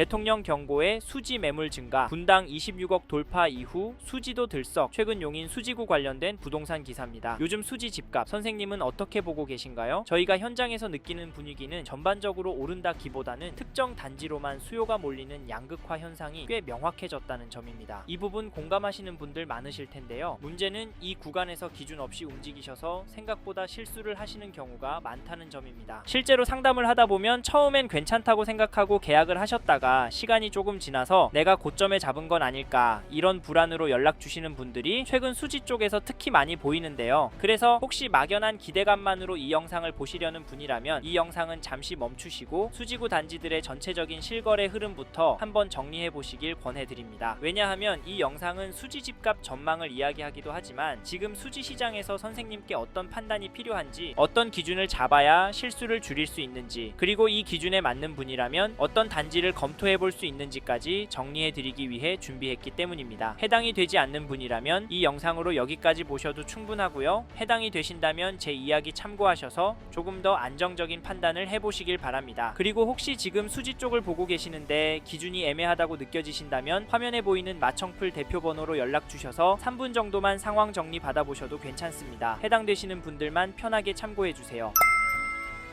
대통령 경고에 수지 매물 증가, 분당 26억 돌파 이후 수지도 들썩. 최근 용인 수지구 관련된 부동산 기사입니다. 요즘 수지 집값 선생님은 어떻게 보고 계신가요? 저희가 현장에서 느끼는 분위기는 전반적으로 오른다기보다는 특정 단지로만 수요가 몰리는 양극화 현상이 꽤 명확해졌다는 점입니다. 이 부분 공감하시는 분들 많으실 텐데요. 문제는 이 구간에서 기준 없이 움직이셔서 생각보다 실수를 하시는 경우가 많다는 점입니다. 실제로 상담을 하다 보면 처음엔 괜찮다고 생각하고 계약을 하셨다가 시간이 조금 지나서 내가 고점에 잡은 건 아닐까, 이런 불안으로 연락 주시는 분들이 최근 수지 쪽에서 특히 많이 보이는데요. 그래서 혹시 막연한 기대감만으로 이 영상을 보시려는 분이라면 이 영상은 잠시 멈추시고 수지구 단지들의 전체적인 실거래 흐름부터 한번 정리해 보시길 권해드립니다. 왜냐하면 이 영상은 수지 집값 전망을 이야기하기도 하지만 지금 수지 시장에서 선생님께 어떤 판단이 필요한지, 어떤 기준을 잡아야 실수를 줄일 수 있는지, 그리고 이 기준에 맞는 분이라면 어떤 단지를 검토해 볼 수 있는지까지 정리해 드리기 위해 준비했기 때문입니다. 해당이 되지 않는 분이라면 이 영상으로 여기까지 보셔도 충분하고요. 해당이 되신다면 제 이야기 참고하셔서 조금 더 안정적인 판단을 해보시길 바랍니다. 그리고 혹시 지금 수지 쪽을 보고 계시는데 기준이 애매하다고 느껴지신다면 화면에 보이는 마청풀 대표번호로 연락 주셔서 3분 정도만 상황 정리 받아보셔도 괜찮습니다. 해당되시는 분들만 편하게 참고해 주세요.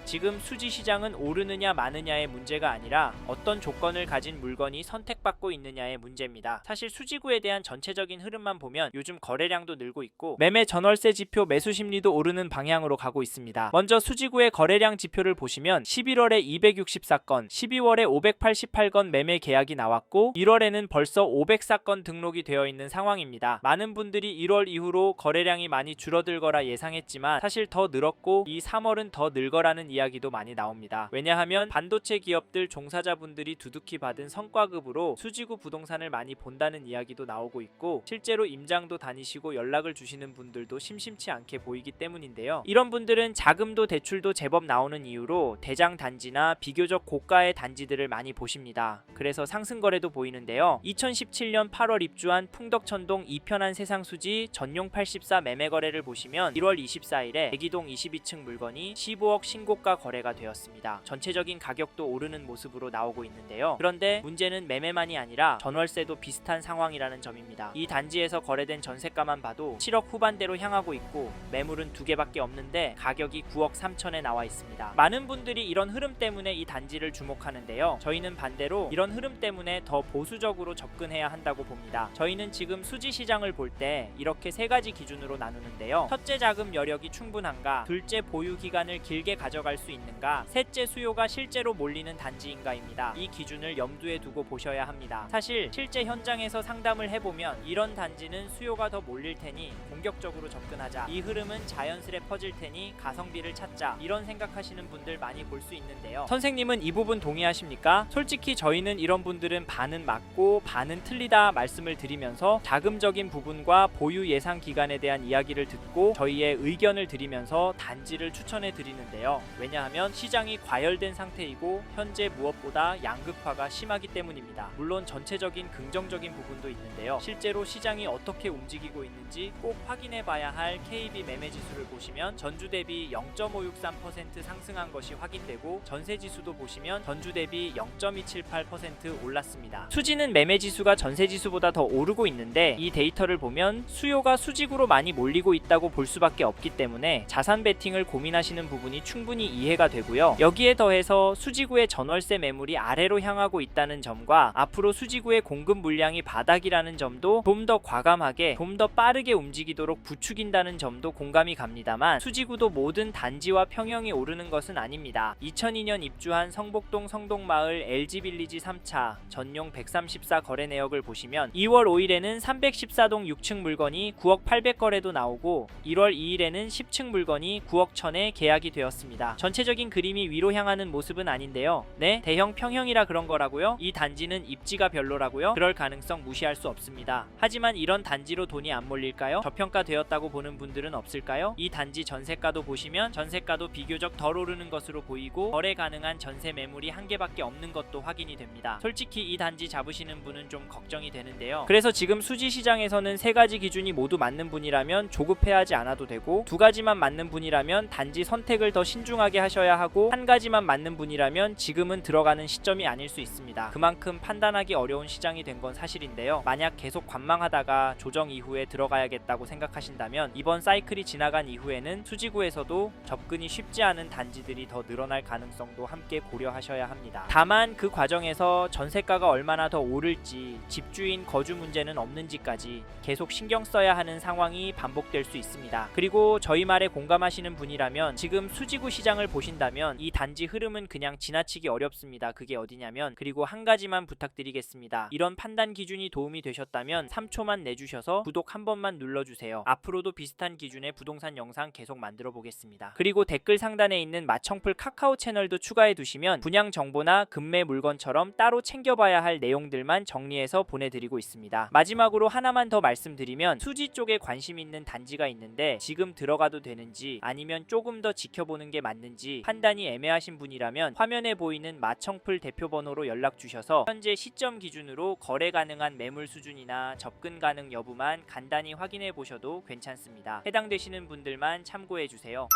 지금 수지 시장은 오르느냐 마느냐의 문제가 아니라 어떤 조건을 가진 물건이 선택받고 있느냐의 문제입니다. 사실 수지구에 대한 전체적인 흐름만 보면 요즘 거래량도 늘고 있고 매매 전월세 지표 매수 심리도 오르는 방향으로 가고 있습니다. 먼저 수지구의 거래량 지표를 보시면 11월에 264건, 12월에 588건 매매 계약이 나왔고 1월에는 벌써 504건 등록이 되어 있는 상황입니다. 많은 분들이 1월 이후로 거래량이 많이 줄어들 거라 예상했지만 사실 더 늘었고 이 3월은 더 늘 거라는 이야기도 많이 나옵니다. 왜냐하면 반도체 기업들 종사자분들이 두둑히 받은 성과급으로 수지구 부동산을 많이 본다는 이야기도 나오고 있고 실제로 임장도 다니시고 연락을 주시는 분들도 심심치 않게 보이기 때문인데요. 이런 분들은 자금도 대출도 제법 나오는 이유로 대장 단지나 비교적 고가의 단지들을 많이 보십니다. 그래서 상승 거래도 보이는데요. 2017년 8월 입주한 풍덕천동 이편한 세상수지 전용 84 매매 거래를 보시면 1월 24일에 대기동 22층 물건이 15억 신고가 거래가 되었습니다. 전체적인 가격도 오르는 모습으로 나오고 있는데요. 그런데 문제는 매매만이 아니라 전월세도 비슷한 상황이라는 점입니다. 이 단지에서 거래된 전세가만 봐도 7억 후반대로 향하고 있고 매물은 2개밖에 없는데 가격이 9억 3천에 나와 있습니다. 많은 분들이 이런 흐름 때문에 이 단지를 주목하는데요. 저희는 반대로 이런 흐름 때문에 더 보수적으로 접근해야 한다고 봅니다. 저희는 지금 수지 시장을 볼 때 이렇게 세 가지 기준으로 나누는데요. 첫째, 자금 여력이 충분한가? 둘째, 보유 기간을 길게 가져갈 수 있는가? 셋째, 수요가 실제로 몰리는 단지인가입니다. 이 기준을 염두에 두고 보셔야 합니다. 사실 실제 현장에서 상담을 해보면 이런 단지는 수요가 더 몰릴 테니 공격적으로 접근하자, 이 흐름은 자연스레 퍼질 테니 가성비를 찾자, 이런 생각하시는 분들 많이 볼 수 있는데요. 선생님은 이 부분 동의하십니까? 솔직히 저희는 이런 분들은 반은 맞고 반은 틀리다 말씀을 드리면서 자금적인 부분과 보유 예상 기간에 대한 이야기를 듣고 저희의 의견을 드리면서 단지를 추천해 드리는데요. 왜냐하면 시장이 과열된 상태이고 현재 무엇보다 양극화가 심하기 때문입니다. 물론 전체적인 긍정적인 부분도 있는데요. 실제로 시장이 어떻게 움직이고 있는지 꼭 확인해 봐야 할 KB 매매 지수를 보시면 전주 대비 0.563% 상승한 것이 확인되고 전세 지수도 보시면 전주 대비 0.278% 올랐습니다. 수지는 매매 지수가 전세 지수보다 더 오르고 있는데 이 데이터를 보면 수요가 수지구로 많이 몰리고 있다고 볼 수밖에 없기 때문에 자산 베팅을 고민하시는 부분이 충분히 이해가 되고요. 여기에 더해서 수지구의 전월세 매물이 아래로 향하고 있다는 점과 앞으로 수지구의 공급 물량이 바닥이라는 점도 좀 더 과감하게, 좀 더 빠르게 움직이도록 부추긴다는 점도 공감이 갑니다만 수지구도 모든 단지와 평형이 오르는 것은 아닙니다. 2002년 입주한 성복동 성동마을 LG빌리지 3차 전용 134 거래 내역을 보시면 2월 5일에는 314동 6층 물건이 9억 800거래도 나오고 1월 2일에는 10층 물건이 9억 1000에 계약이 되었습니다. 전체적인 그림이 위로 향하는 모습은 아닌데요. 네? 대형 평형이라 그런 거라고요? 이 단지는 입지가 별로라고요? 그럴 가능성 무시할 수 없습니다. 하지만 이런 단지로 돈이 안 몰릴까요? 저평가되었다고 보는 분들은 없을까요? 이 단지 전세가도 보시면 전세가도 비교적 덜 오르는 것으로 보이고 거래 가능한 전세 매물이 한 개밖에 없는 것도 확인이 됩니다. 솔직히 이 단지 잡으시는 분은 좀 걱정이 되는데요. 그래서 지금 수지 시장에서는 세 가지 기준이 모두 맞는 분이라면 조급해하지 않아도 되고 두 가지만 맞는 분이라면 단지 선택을 더 신중하게 신중하게 하셔야 하고 한 가지만 맞는 분이라면 지금은 들어가는 시점이 아닐 수 있습니다. 그만큼 판단하기 어려운 시장이 된 건 사실인데요. 만약 계속 관망하다가 조정 이후에 들어가야겠다고 생각하신다면 이번 사이클이 지나간 이후에는 수지구에서도 접근이 쉽지 않은 단지들이 더 늘어날 가능성도 함께 고려하셔야 합니다. 다만 그 과정에서 전세가가 얼마나 더 오를지, 집주인 거주 문제는 없는지까지 계속 신경 써야 하는 상황이 반복될 수 있습니다. 그리고 저희 말에 공감하시는 분이라면 지금 수지구 시장을 보신다면 이 단지 흐름은 그냥 지나치기 어렵습니다. 그게 어디냐면, 그리고 한 가지만 부탁드리겠습니다. 이런 판단 기준이 도움이 되셨다면 3초만 내주셔서 구독 한 번만 눌러주세요. 앞으로도 비슷한 기준의 부동산 영상 계속 만들어 보겠습니다. 그리고 댓글 상단에 있는 마청풀 카카오 채널도 추가해 두시면 분양 정보나 급매 물건처럼 따로 챙겨봐야 할 내용들만 정리해서 보내드리고 있습니다. 마지막으로 하나만 더 말씀드리면, 수지 쪽에 관심 있는 단지가 있는데 지금 들어가도 되는지 아니면 조금 더 지켜보는 게 맞는지 판단이 애매하신 분이라면 화면에 보이는 마청풀 대표번호로 연락 주셔서 현재 시점 기준으로 거래 가능한 매물 수준이나 접근 가능 여부만 간단히 확인해 보셔도 괜찮습니다. 해당되시는 분들만 참고해 주세요.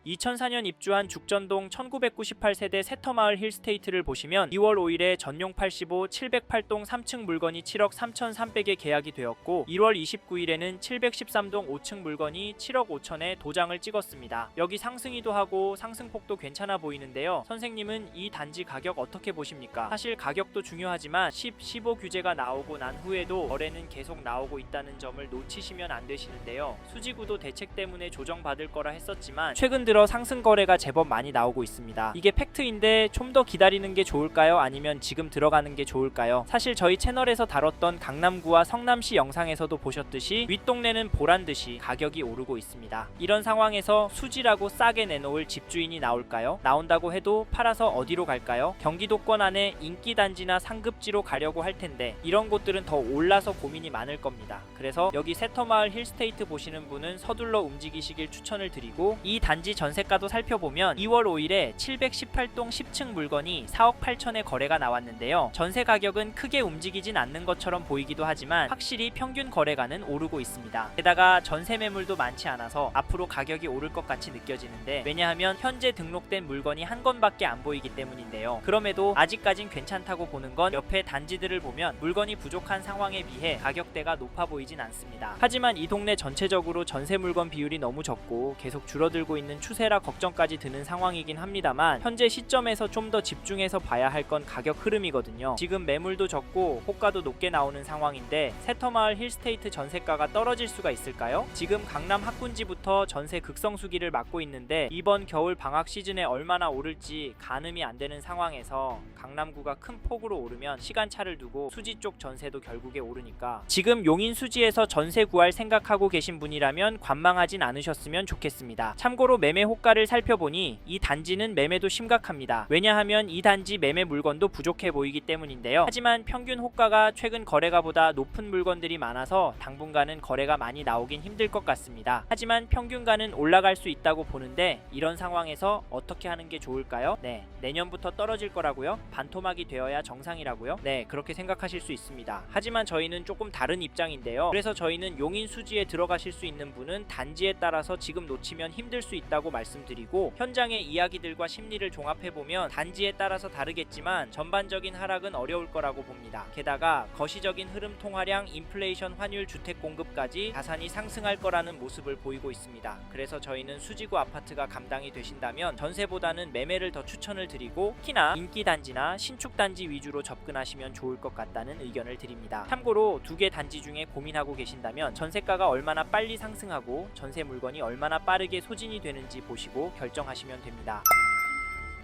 2004년 입주한 죽전동 1998세대 세터마을 힐스테이트를 보시면 2월 5일에 전용 85 708동 3층 물건이 7억 3,300에 계약이 되었고 1월 29일에는 713동 5층 물건이 7억 5천에 도장을 찍었습니다. 여기 상승이도 하고 상승폭도 괜찮아 보이는데요. 선생님은 이 단지 가격 어떻게 보십니까? 사실 가격도 중요하지만 10, 15 규제가 나오고 난 후에도 거래는 계속 나오고 있다는 점을 놓치시면 안 되시는데요. 수지구도 대책 때문에 조정받을 거라 했었지만 최근 들어 상승 거래가 제법 많이 나오고 있습니다. 이게 팩트인데 좀 더 기다리는 게 좋을까요? 아니면 지금 들어가는 게 좋을까요? 사실 저희 채널에서 다뤘던 강남구와 성남시 영상에서도 보셨듯이 윗동네는 보란듯이 가격이 오르고 있습니다. 이런 상황에서 수지라고 싸게 내놓을 집주인이 나올까요? 나온다고 해도 팔아서 어디로 갈까요? 경기도권 안에 인기단지나 상급지로 가려고 할 텐데 이런 곳들은 더 올라서 고민이 많을 겁니다. 그래서 여기 세터마을 힐스테이트 보시는 분은 서둘러 움직이시길 추천을 드리고, 이 단지 전세가도 살펴보면 2월 5일에 718동 10층 물건이 4억 8천에 거래가 나왔는데요. 전세 가격은 크게 움직이진 않는 것처럼 보이기도 하지만 확실히 평균 거래가는 오르고 있습니다. 게다가 전세 매물도 많지 않아서 앞으로 가격이 오를 것 같이 느껴지는데, 왜냐하면 현재 등록된 물건이 한 건밖에 안 보이기 때문인데요. 그럼에도 아직까진 괜찮다고 보는 건 옆에 단지들을 보면 물건이 부족한 상황에 비해 가격대가 높아 보이진 않습니다. 하지만 이 동네 전체적으로 전세 물건 비율이 너무 적고 계속 줄어들고 있는 추세라 걱정까지 드는 상황이긴 합니다만, 현재 시점에서 좀 더 집중해서 봐야 할 건 가격 흐름이거든요. 지금 매물도 적고 호가도 높게 나오는 상황인데 세터마을 힐스테이트 전세가가 떨어질 수가 있을까요? 지금 강남 학군지부터 전세 극성수기를 맞고 있는데 이번 겨울 방학 시즌에 얼마나 오를지 가늠이 안 되는 상황에서 강남구가 큰 폭으로 오르면 시간차를 두고 수지 쪽 전세도 결국에 오르니까 지금 용인 수지에서 전세 구할 생각하고 계신 분이라면 관망하진 않으셨으면 좋겠습니다. 참고로 매매 호가를 살펴보니 이 단지는 매매도 심각합니다. 왜냐하면 이 단지 매매 물건도 부족해 보이기 때문인데요. 하지만 평균 호가가 최근 거래가보다 높은 물건들이 많아서 당분간은 거래가 많이 나오긴 힘들 것 같습니다. 하지만 평균가는 올라갈 수 있다고 보는데 이런 상황에서 어떻게 하는 게 좋을까요? 네, 내년부터 떨어질 거라고요? 반토막이 되어야 정상이라고요? 네, 그렇게 생각하실 수 있습니다. 하지만 저희는 조금 다른 입장인데요. 그래서 저희는 용인 수지에 들어가실 수 있는 분은 단지에 따라서 지금 놓치면 힘들 수 있다고 말씀드리고, 현장의 이야기들과 심리를 종합해보면 단지에 따라서 다르겠지만 전반적인 하락은 어려울 거라고 봅니다. 게다가 거시적인 흐름 통화량, 인플레이션 환율, 주택 공급까지 자산이 상승할 거라는 모습을 보이고 있습니다. 그래서 저희는 수지구 아파트가 감당이 되신다면 전세보다는 매매를 더 추천을 드리고, 특히나 인기 단지나 신축 단지 위주로 접근하시면 좋을 것 같다는 의견을 드립니다. 참고로 두 개 단지 중에 고민하고 계신다면 전세가가 얼마나 빨리 상승하고 전세 물건이 얼마나 빠르게 소진이 되는지 보시고 결정하시면 됩니다.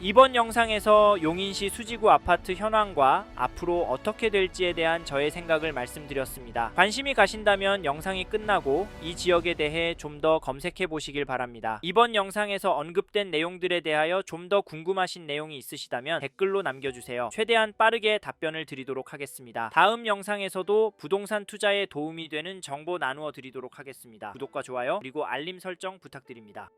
이번 영상에서 용인시 수지구 아파트 현황과 앞으로 어떻게 될지에 대한 저의 생각을 말씀드렸습니다. 관심이 가신다면 영상이 끝나고 이 지역에 대해 좀 더 검색해 보시길 바랍니다. 이번 영상에서 언급된 내용들에 대하여 좀 더 궁금하신 내용이 있으시다면 댓글로 남겨주세요. 최대한 빠르게 답변을 드리도록 하겠습니다. 다음 영상에서도 부동산 투자에 도움이 되는 정보 나누어 드리도록 하겠습니다. 구독과 좋아요 그리고 알림 설정 부탁드립니다.